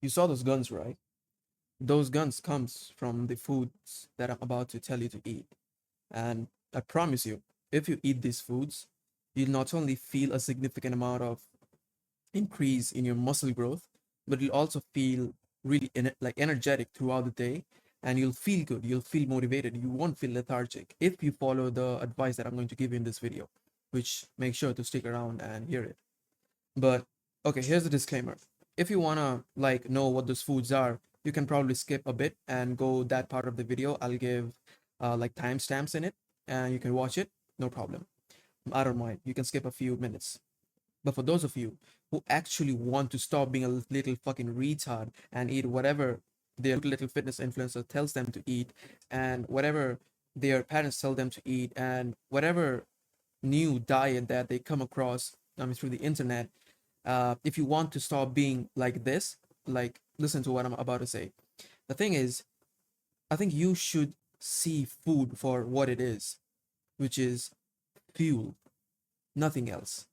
You saw those guns, right? Those guns comes from the foods that I'm about to tell you to eat. And I promise you, if you eat these foods, you'll not only feel a significant amount of increase in your muscle growth, but you'll also feel really like energetic throughout the day, and you'll feel good. You'll feel motivated. You won't feel lethargic if you follow the advice that I'm going to give you in this video, which make sure to stick around and hear it. But okay, here's the disclaimer. If you wanna like know what those foods are, you can probably skip a bit and go that part of the video. I'll give like timestamps in it, and you can watch it, no problem. I don't mind. You can skip a few minutes. But for those of you who actually want to stop being a little fucking retard and eat whatever their little fitness influencer tells them to eat, and whatever their parents tell them to eat, and whatever new diet that they come across, I mean, through the internet, if you want to stop being like this, like, listen to what I'm about to say. The thing is, I think you should see food for what it is, which is fuel, nothing else.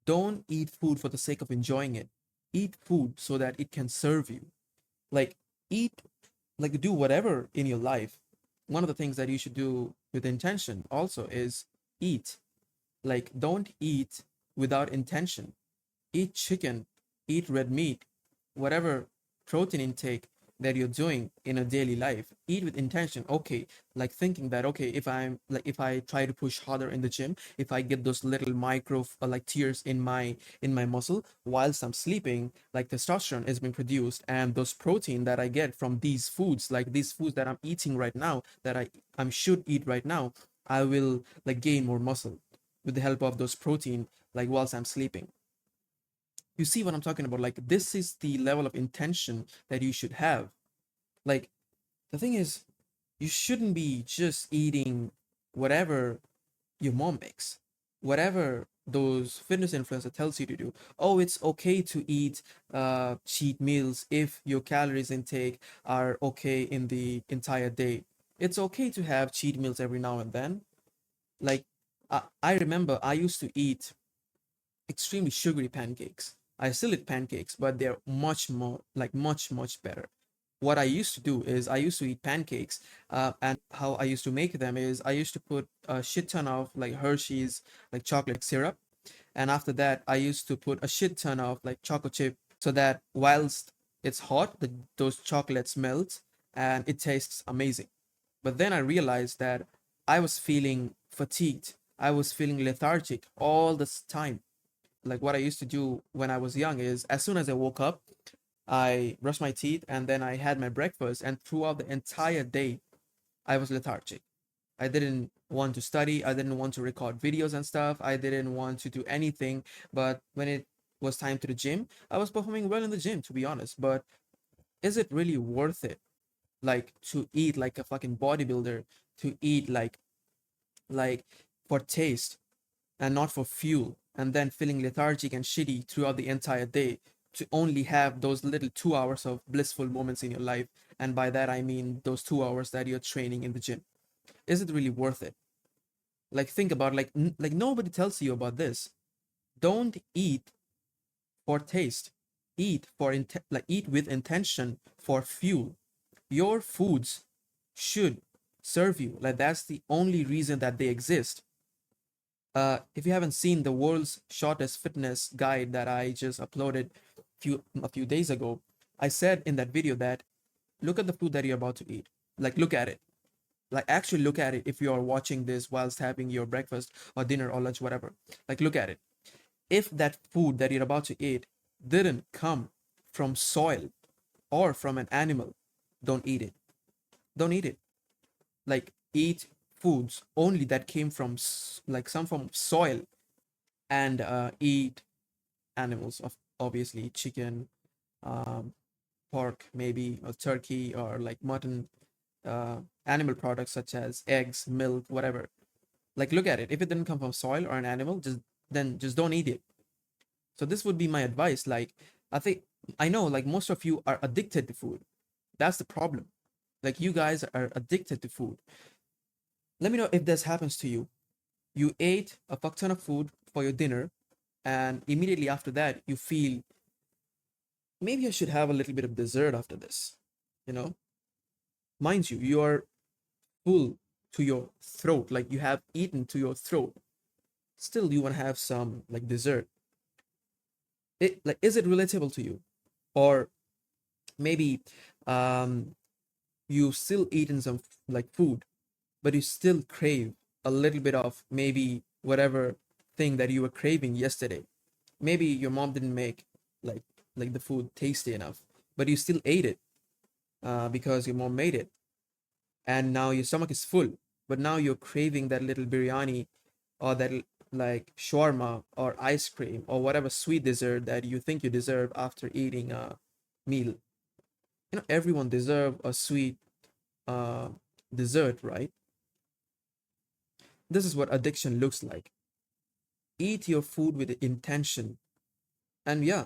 Don't eat food for the sake of enjoying it. Eat food so that it can serve you. Like, eat, like, do whatever in your life. One of the things that you should do with intention also is eat. Like, don't eat without intention. Eat chicken, eat red meat, whatever protein intake that you're doing in a daily life, eat with intention. Okay, like thinking that, okay, if I try to push harder in the gym, if I get those little micro like tears in my muscle whilst I'm sleeping, like testosterone is being produced, and those protein that I get from these foods, like these foods that I'm eating right now, that I should eat right now, I will like gain more muscle with the help of those protein, like whilst I'm sleeping. You see what I'm talking about? Like, this is the level of intention that you should have. Like, the thing is, you shouldn't be just eating whatever your mom makes, whatever those fitness influencer tells you to do. Oh, it's okay to eat cheat meals if your calories intake are okay in the entire day. It's okay to have cheat meals every now and then. Like, I remember I used to eat extremely sugary pancakes. I still eat pancakes, but they're much more, like, much better. What I used to do is I used to eat pancakes, and how I used to make them is I used to put a shit ton of like Hershey's like chocolate syrup, and after that I used to put a shit ton of like chocolate chip, so that whilst it's hot, those chocolates melt and it tastes amazing. But then I realized that I was feeling fatigued. I was feeling lethargic all this time. Like, what I used to do when I was young is as soon as I woke up, I brushed my teeth and then I had my breakfast. And throughout the entire day, I was lethargic. I didn't want to study. I didn't want to record videos and stuff. I didn't want to do anything. But when it was time to the gym, I was performing well in the gym, to be honest. But is it really worth it? Like, to eat like a fucking bodybuilder, to eat like for taste and not for fuel, and then feeling lethargic and shitty throughout the entire day to only have those little 2 hours of blissful moments in your life. And by that, I mean those 2 hours that you're training in the gym. Is it really worth it? Like, think about, like, like, nobody tells you about this. Don't eat for taste. Eat for like, eat with intention for fuel. Your foods should serve you. Like, that's the only reason that they exist. If you haven't seen the world's shortest fitness guide that I just uploaded a few days ago, I said in that video that look at the food that you're about to eat. Like, look at it. Like, actually look at it if you are watching this whilst having your breakfast or dinner or lunch, whatever. Like, look at it. If that food that you're about to eat didn't come from soil or from an animal, don't eat it. Don't eat it. Like, eat foods only that came from like some form of soil, and eat animals, of obviously chicken, um, pork, maybe, or turkey, or like mutton, animal products such as eggs, milk, whatever. Like, look at it. If it didn't come from soil or an animal, just don't eat it. So this would be my advice. Like, I think I know like most of you are addicted to food. That's the problem. Like, you guys are addicted to food. Let me know if this happens to you. You ate a fuck ton of food for your dinner, and immediately after that you feel maybe I should have a little bit of dessert after this. You know, mind you, you are full to your throat, like you have eaten to your throat. Still, you want to have some like dessert. It like is it relatable to you, or maybe um you've still eaten some like food, but you still crave a little bit of maybe whatever thing that you were craving yesterday. Maybe your mom didn't make like like the food tasty enough, but you still ate it because your mom made it, and now your stomach is full. But now you're craving that little biryani or that like shawarma or ice cream or whatever sweet dessert that you think you deserve after eating a meal. Everyone deserve a sweet uh, dessert, right? This is what addiction looks like. Eat your food with intention. And yeah,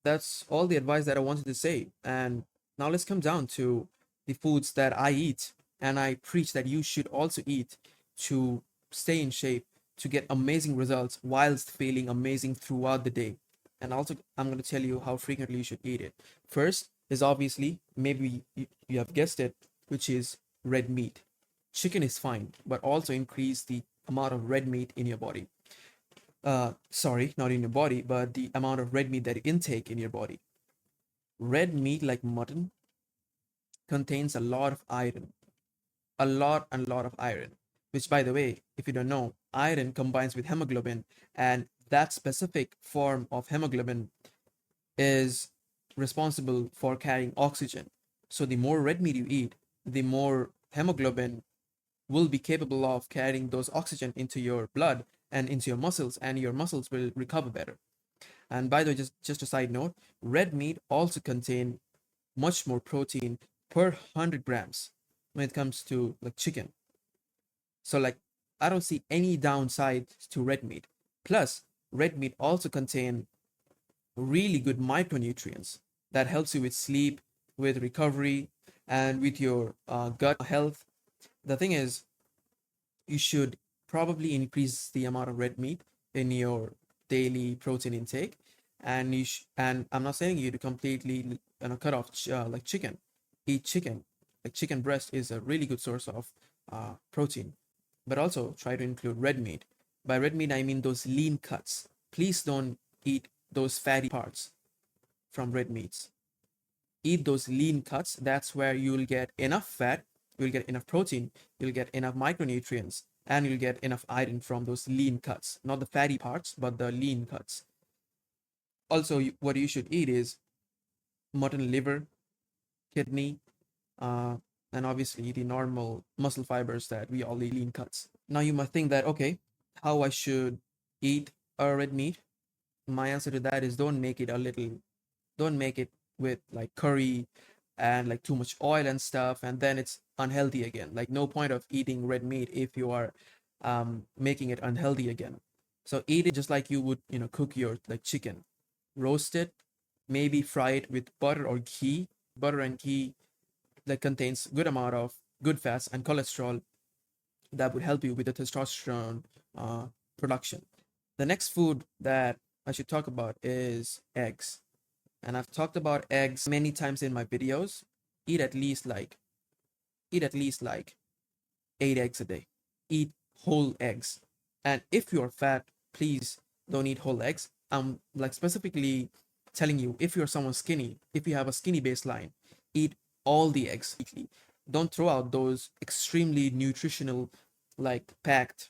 that's all the advice that I wanted to say. And now let's come down to the foods that I eat and I preach that you should also eat to stay in shape, to get amazing results whilst feeling amazing throughout the day. And also, I'm going to tell you how frequently you should eat it. First is obviously, maybe you have guessed it, which is red meat. Chicken is fine, but also increase the amount of red meat in your body. Sorry, not in your body, but the amount of red meat that you intake in your body. Red meat, like mutton, contains a lot of iron, a lot of iron. Which, by the way, if you don't know, iron combines with hemoglobin, and that specific form of hemoglobin is responsible for carrying oxygen. So, the more red meat you eat, the more hemoglobin will be capable of carrying those oxygen into your blood and into your muscles, and your muscles will recover better. And by the way, just a side note, red meat also contain much more protein per 100 grams when it comes to like chicken. So like I don't see any downside to red meat. Plus, red meat also contain really good micronutrients that helps you with sleep, with recovery, and with your gut health. The thing is, you should probably increase the amount of red meat in your daily protein intake, and and I'm not saying you to completely cut off like chicken. Eat chicken. Like chicken breast is a really good source of protein, but also try to include red meat. By red meat I mean those lean cuts. Please don't eat those fatty parts from red meats. Eat those lean cuts. That's where you'll get enough fat, you'll get enough protein, you'll get enough micronutrients, and you'll get enough iron from those lean cuts. Not the fatty parts, but the lean cuts. Also, what you should eat is mutton liver, kidney, uh, and obviously the normal muscle fibers that we all eat, lean cuts. Now you might think that, okay, how I should eat a red meat? My answer to that is don't make it with like curry and like too much oil and stuff, and then it's unhealthy again. Like no point of eating red meat if you are making it unhealthy again. So eat it just like you would, cook your like chicken. Roast it, maybe fry it with butter or ghee. Butter and ghee that contains good amount of good fats and cholesterol that would help you with the testosterone uh, production. The next food that I should talk about is eggs. And I've talked about eggs many times in my videos. Eat at least like eat at least like 8 eggs a day. Eat whole eggs. And if you're fat, please don't eat whole eggs. I'm like specifically telling you, if you're someone skinny, if you have a skinny baseline, eat all the eggs weekly. Don't throw out those extremely nutritional, like packed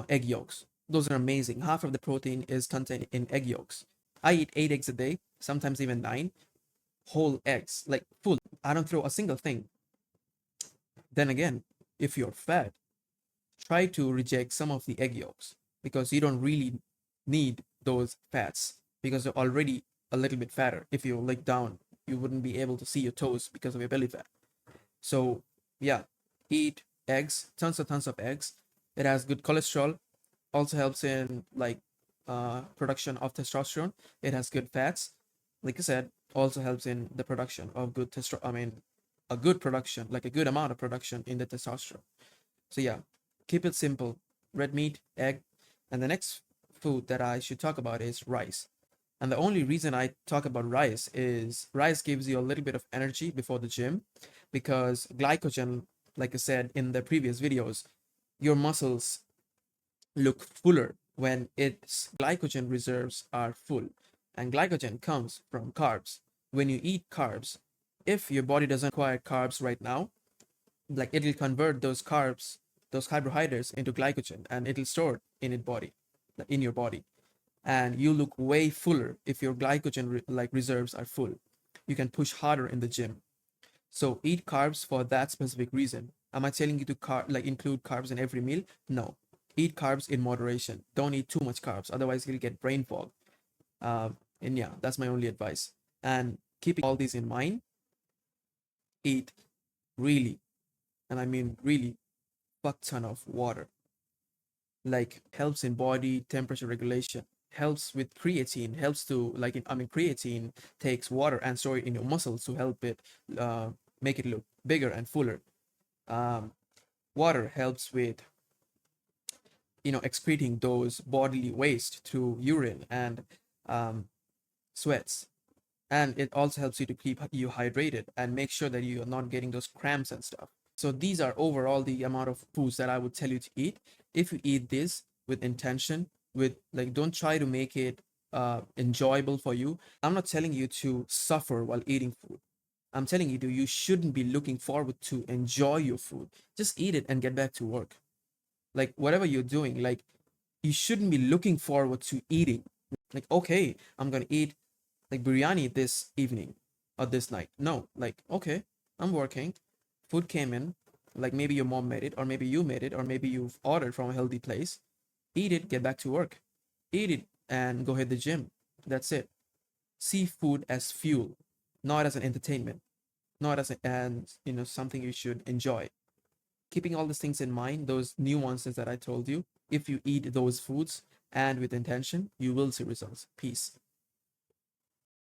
egg yolks. Those are amazing. Half of the protein is contained in egg yolks. I eat 8 eggs a day, sometimes even nine whole eggs, like full. I don't throw a single thing. Then again, if you're fat, try to reject some of the egg yolks because you don't really need those fats because you're already a little bit fatter. If you look down, you wouldn't be able to see your toes because of your belly fat. So yeah, eat eggs, tons of eggs. It has good cholesterol, also helps in like production of testosterone. It has good fats. Like I said, also helps in the production of good testosterone. I mean, a good production, like a good amount of production in the testosterone. So yeah, keep it simple. Red meat, egg, and the next food that I should talk about is rice. And the only reason I talk about rice is rice gives you a little bit of energy before the gym, because glycogen, like I said in the previous videos, your muscles look fuller when its glycogen reserves are full. And glycogen comes from carbs. When you eat carbs, if your body doesn't require carbs right now, like it'll convert those carbs, those carbohydrates into glycogen, and it'll store it in your body. And you look way fuller if your glycogen reserves are full. You can push harder in the gym. So eat carbs for that specific reason. Am I telling you to include carbs in every meal? No. Eat carbs in moderation. Don't eat too much carbs, otherwise you'll get brain fog. And yeah, that's my only advice. And keeping all these in mind, eat really, and I mean really, fuck ton of water. Like helps in body temperature regulation, helps with creatine, helps to creatine takes water and store it in your muscles to help it uh, make it look bigger and fuller. um, Water helps with excreting those bodily waste through urine and um, sweats, and it also helps you to keep you hydrated and make sure that you are not getting those cramps and stuff. So these are overall the amount of foods that I would tell you to eat. If you eat this with intention, with like, don't try to make it enjoyable for you. I'm not telling you to suffer while eating food. I'm telling you, you shouldn't be looking forward to enjoy your food. Just eat it and get back to work. Like whatever you're doing, like you shouldn't be looking forward to eating. Like, okay, I'm gonna eat like biryani this evening or this night. No, like, okay, I'm working. Food came in, like maybe your mom made it, or maybe you made it, or maybe you've ordered from a healthy place. Eat it, get back to work. Eat it and go hit the gym. That's it. See food as fuel, not as an entertainment, not as something you should enjoy. Keeping all these things in mind, those nuances that I told you, if you eat those foods and with intention, you will see results. Peace.